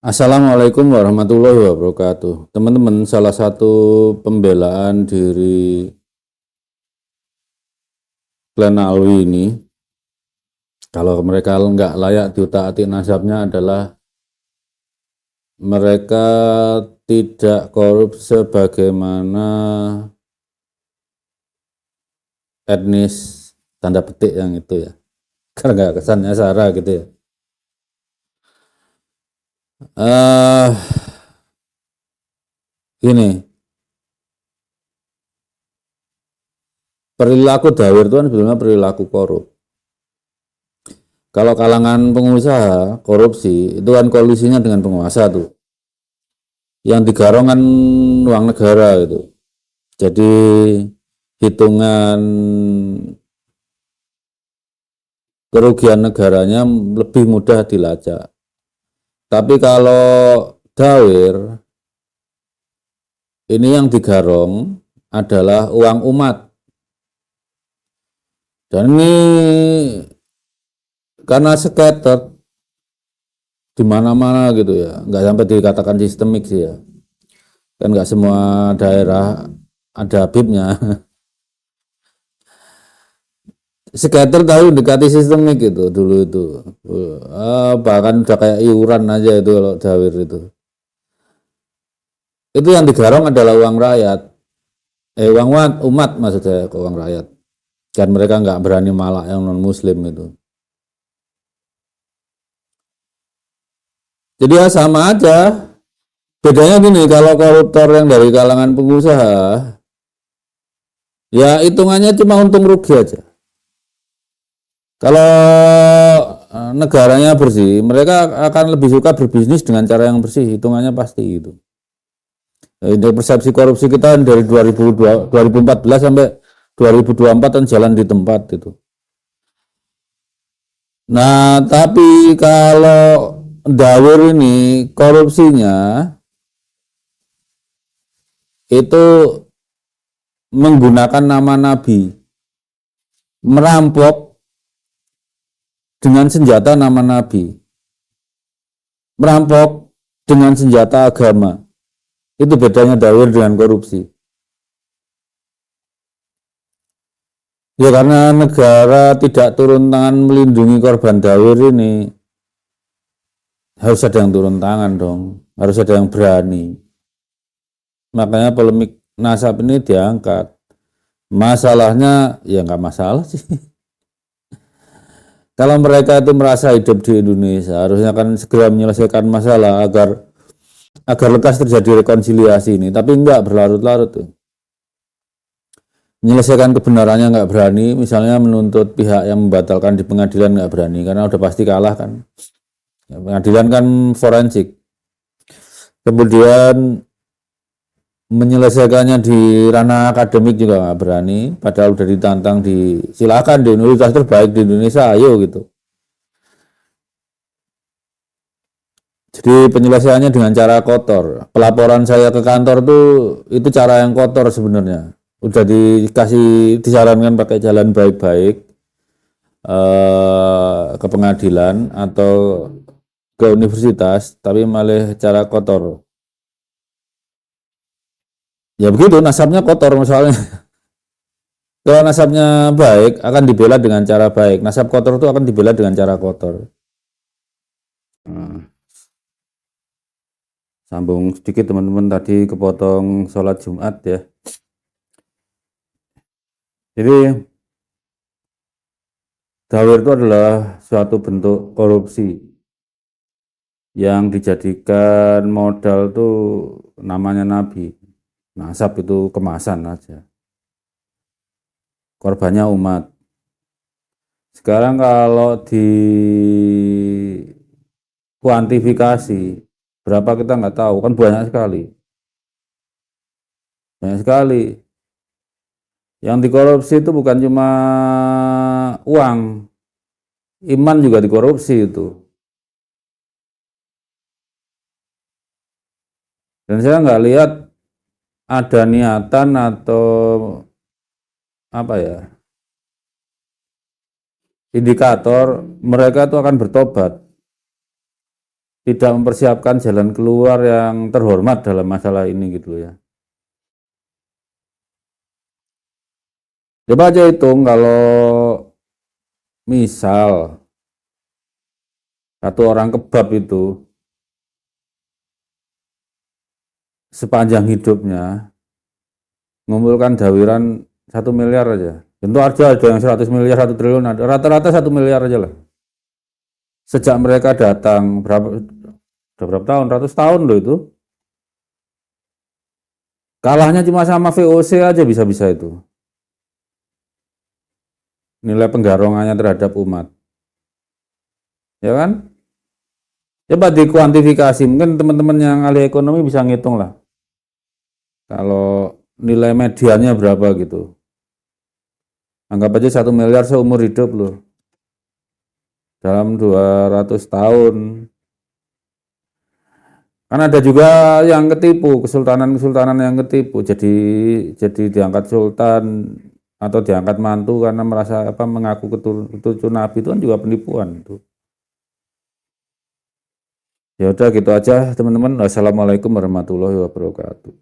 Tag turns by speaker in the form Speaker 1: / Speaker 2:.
Speaker 1: Assalamualaikum warahmatullahi wabarakatuh. Teman-teman, salah satu pembelaan diri Glenn Alwi ini, kalau mereka nggak layak diutak-atik nasabnya adalah mereka tidak korup sebagaimana etnis tanda petik yang itu ya. Karena nggak kesannya sara gitu ya. Eh Gini, perilaku dawir itu kan sebenarnya perilaku korup. Kalau kalangan pengusaha korupsi itu kan kolusinya dengan penguasa tuh, yang digarong kan uang negara gitu. Jadi hitungan kerugian negaranya lebih mudah dilacak. Tapi kalau dawir, ini yang digarong adalah uang umat. Dan ini karena scattered di mana-mana gitu ya, nggak sampai dikatakan sistemik sih ya. Kan nggak semua daerah ada habibnya. Scatter tahu dekati sistemik gitu dulu itu. Bahkan udah kayak iuran aja itu kalau dawir itu. Itu yang digarong adalah uang rakyat. Uang umat maksud saya, ke uang rakyat. Kan mereka nggak berani malak yang non muslim itu. Jadi ya sama aja. Bedanya gini, kalau koruptor yang dari kalangan pengusaha, ya hitungannya cuma untung rugi aja. Kalau negaranya bersih, mereka akan lebih suka berbisnis dengan cara yang bersih, hitungannya pasti gitu. Indeks persepsi korupsi kita dari 2014 sampai 2024 kan jalan di tempat itu. Nah, tapi kalau dawur ini korupsinya itu menggunakan nama nabi, merampok dengan senjata nama nabi, merampok dengan senjata agama. Itu bedanya dawur dengan korupsi. Ya karena negara tidak turun tangan melindungi korban dawur ini, harus ada yang turun tangan dong, harus ada yang berani. Makanya polemik nasab ini diangkat. Masalahnya ya nggak masalah sih. Kalau mereka itu merasa hidup di Indonesia, harusnya kan segera menyelesaikan masalah agar lekas terjadi rekonsiliasi ini. Tapi enggak, berlarut-larut tuh. Menyelesaikan kebenarannya nggak berani, misalnya menuntut pihak yang membatalkan di pengadilan nggak berani, karena udah pasti kalah kan. Ya, pengadilan kan forensik. Kemudian menyelesaikannya di ranah akademik juga nggak berani, padahal udah ditantang di silakan di universitas terbaik di Indonesia, ayo gitu. Jadi penyelesaiannya dengan cara kotor. Pelaporan saya ke kantor tuh itu cara yang kotor sebenarnya. Udah dikasih disarankan pakai jalan baik-baik ke pengadilan atau ke universitas, tapi malah cara kotor. Ya begitu, nasabnya kotor misalnya. Kalau nasabnya baik akan dibela dengan cara baik. Nasab kotor itu akan dibela dengan cara kotor. Nah, sambung sedikit teman-teman, tadi kepotong sholat Jumat ya. Jadi dawir itu adalah suatu bentuk korupsi yang dijadikan modal tuh namanya nabi. Nasab itu kemasan aja. Korbannya umat. Sekarang kalau di kuantifikasi berapa kita nggak tahu, kan banyak sekali. Banyak sekali. Yang dikorupsi itu bukan cuma uang, iman juga dikorupsi itu. Dan saya nggak lihat ada niatan atau apa ya, indikator mereka itu akan bertobat. tidak mempersiapkan jalan keluar yang terhormat dalam masalah ini gitu ya. Coba aja hitung kalau misal satu orang kebab itu sepanjang hidupnya mengumpulkan dawiran 1 miliar aja. Tentu aja ada yang 100 miliar, 1 triliun, ada rata-rata 1 miliar aja lah. Sejak mereka datang udah berapa tahun, ratus tahun loh itu. Kalahnya cuma sama VOC aja bisa-bisa itu. Nilai penggarongannya terhadap umat. Ya kan? Coba dikuantifikasi, mungkin teman-teman yang ahli ekonomi bisa ngitung lah. Kalau nilai mediannya berapa gitu. Anggap aja 1 miliar seumur hidup loh. Dalam 200 tahun. Kan ada juga yang ketipu, kesultanan-kesultanan yang ketipu. Jadi diangkat sultan atau diangkat mantu karena merasa mengaku keturunan nabi, itu kan juga penipuan tuh. Ya udah gitu aja teman-teman. Wassalamualaikum warahmatullahi wabarakatuh.